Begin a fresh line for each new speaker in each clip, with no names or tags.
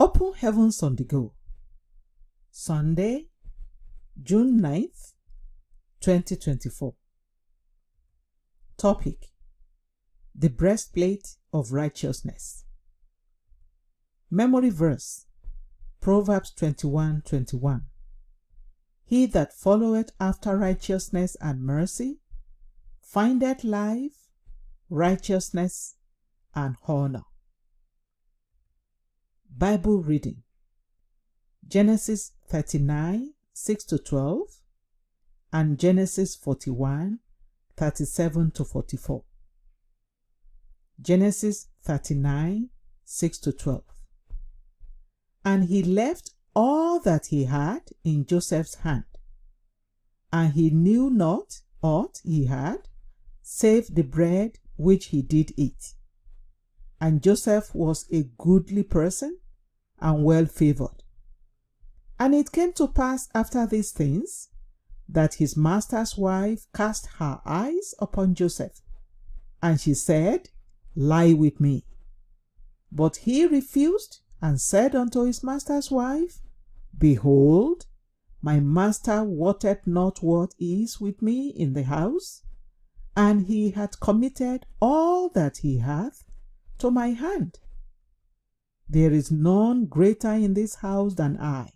Open Heavens on the Go. Sunday, June 9th, 2024. Topic: The Breastplate of Righteousness. Memory verse: Proverbs 21:21. He that followeth after righteousness and mercy findeth life, righteousness, and honor. Bible reading: Genesis 39:6-12 and Genesis 41:37-44. Genesis 39:6-12. And he left all that he had in Joseph's hand, and he knew not aught he had, save the bread which he did eat. And Joseph was a goodly person, and well favored. And it came to pass after these things, that his master's wife cast her eyes upon Joseph, and she said, Lie with me. But he refused, and said unto his master's wife, Behold, my master wotteth not what is with me in the house, and he hath committed all that he hath to my hand. There is none greater in this house than I,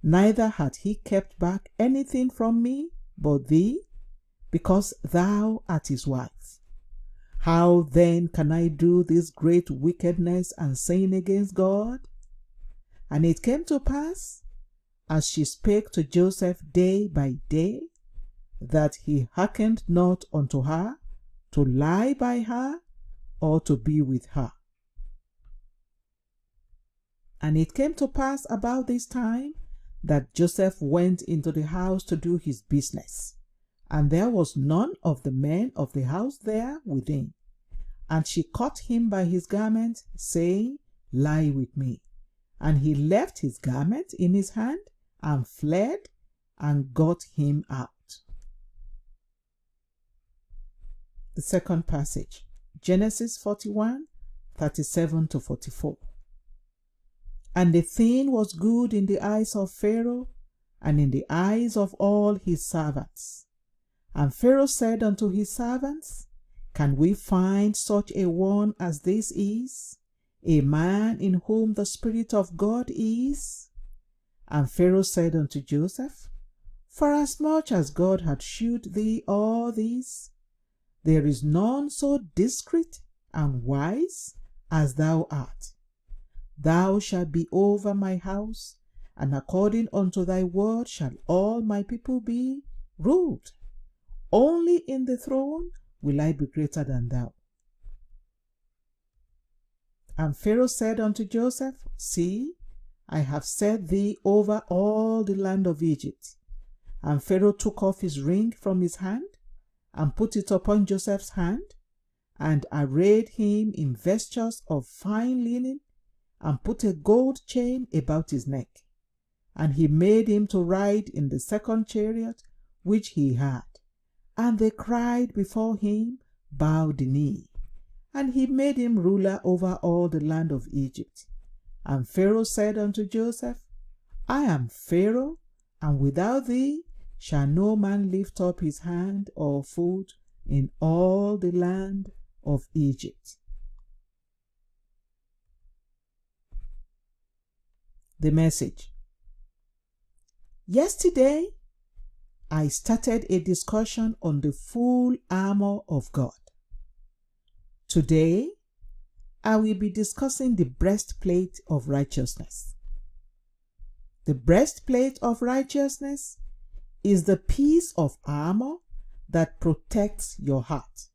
neither hath he kept back anything from me but thee, because thou art his wife. How then can I do this great wickedness and sin against God? And it came to pass, as she spake to Joseph day by day, that he hearkened not unto her to lie by her or to be with her. And it came to pass about this time that Joseph went into the house to do his business, and there was none of the men of the house there within. And she caught him by his garment, saying, Lie with me. And he left his garment in his hand, and fled, and got him out. The second passage, Genesis 41:37-44. And the thing was good in the eyes of Pharaoh, and in the eyes of all his servants. And Pharaoh said unto his servants, Can we find such a one as this is, a man in whom the Spirit of God is? And Pharaoh said unto Joseph, Forasmuch as God hath shewed thee all this, there is none so discreet and wise as thou art. Thou shalt be over my house, and according unto thy word shall all my people be ruled. Only in the throne will I be greater than thou. And Pharaoh said unto Joseph, See, I have set thee over all the land of Egypt. And Pharaoh took off his ring from his hand, and put it upon Joseph's hand, and arrayed him in vestures of fine linen, and put a gold chain about his neck. And he made him to ride in the second chariot which he had. And they cried before him, Bow the knee. And he made him ruler over all the land of Egypt. And Pharaoh said unto Joseph, I am Pharaoh, and without thee shall no man lift up his hand or foot in all the land of Egypt. The Message. Yesterday, I started a discussion on the full armor of God. Today, I will be discussing the breastplate of righteousness. The breastplate of righteousness is the piece of armor that protects your heart.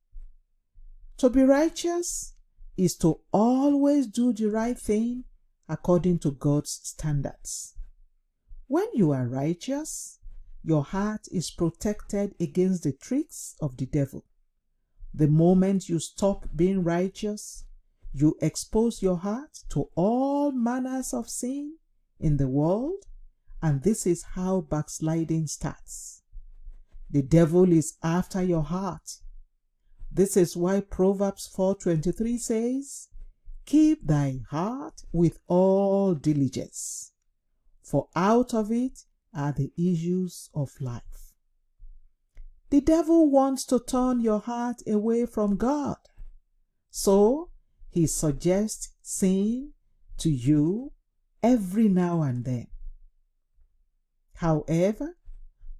To be righteous is to always do the right thing according to God's standards. When you are righteous, your heart is protected against the tricks of the devil. The moment you stop being righteous, you expose your heart to all manners of sin in the world, and this is how backsliding starts. The devil is after your heart. This is why Proverbs 4:23 says, keep thy heart with all diligence, for out of it are the issues of life. The devil wants to turn your heart away from God, so he suggests sin to you every now and then. However,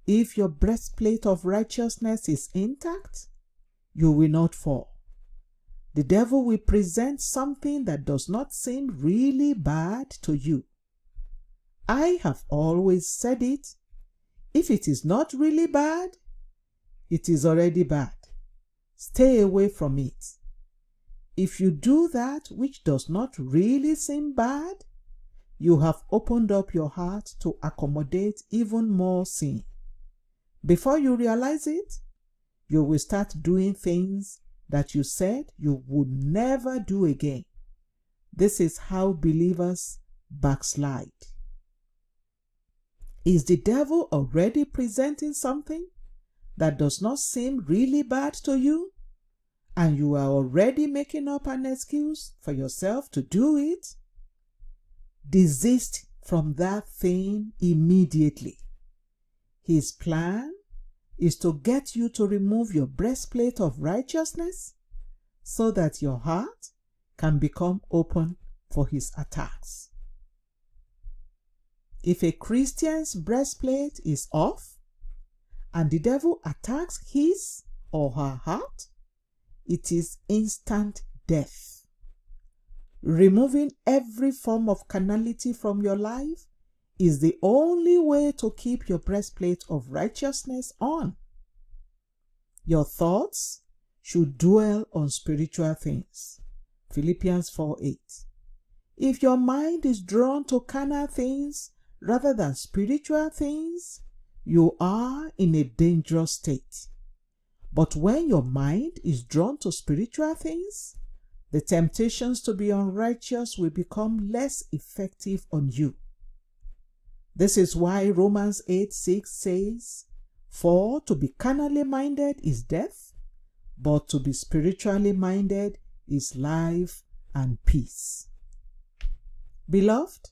if your breastplate of righteousness is intact, you will not fall. The devil will present something that does not seem really bad to you. I have always said it. If it is not really bad, it is already bad. Stay away from it. If you do that which does not really seem bad, you have opened up your heart to accommodate even more sin. Before you realize it, you will start doing things that you said you would never do again. This is how believers backslide. Is the devil already presenting something that does not seem really bad to you, and you are already making up an excuse for yourself to do it? Desist from that thing immediately. His plan is to get you to remove your breastplate of righteousness so that your heart can become open for his attacks. If a Christian's breastplate is off and the devil attacks his or her heart, it is instant death. Removing every form of carnality from your life is the only way to keep your breastplate of righteousness on. Your thoughts should dwell on spiritual things. Philippians 4:8. If your mind is drawn to carnal things rather than spiritual things, you are in a dangerous state. But when your mind is drawn to spiritual things, the temptations to be unrighteous will become less effective on you. This is why Romans 8:6 says, "For to be carnally minded is death, but to be spiritually minded is life and peace." Beloved,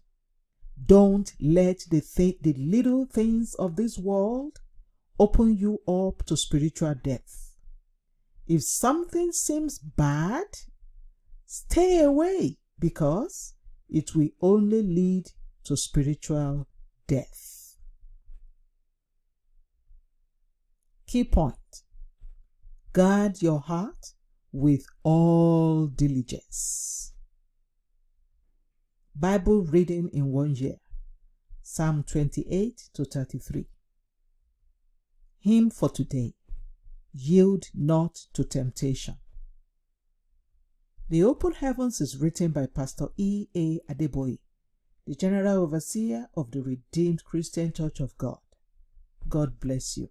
don't let the little things of this world open you up to spiritual death. If something seems bad, stay away, because it will only lead to spiritual death. Key point: guard your heart with all diligence. Bible reading in 1 year. Psalm 28 to 33. Hymn for today: Yield not to temptation. The Open Heavens is written by Pastor E.A. Adeboye, the General Overseer of the Redeemed Christian Church of God. God bless you.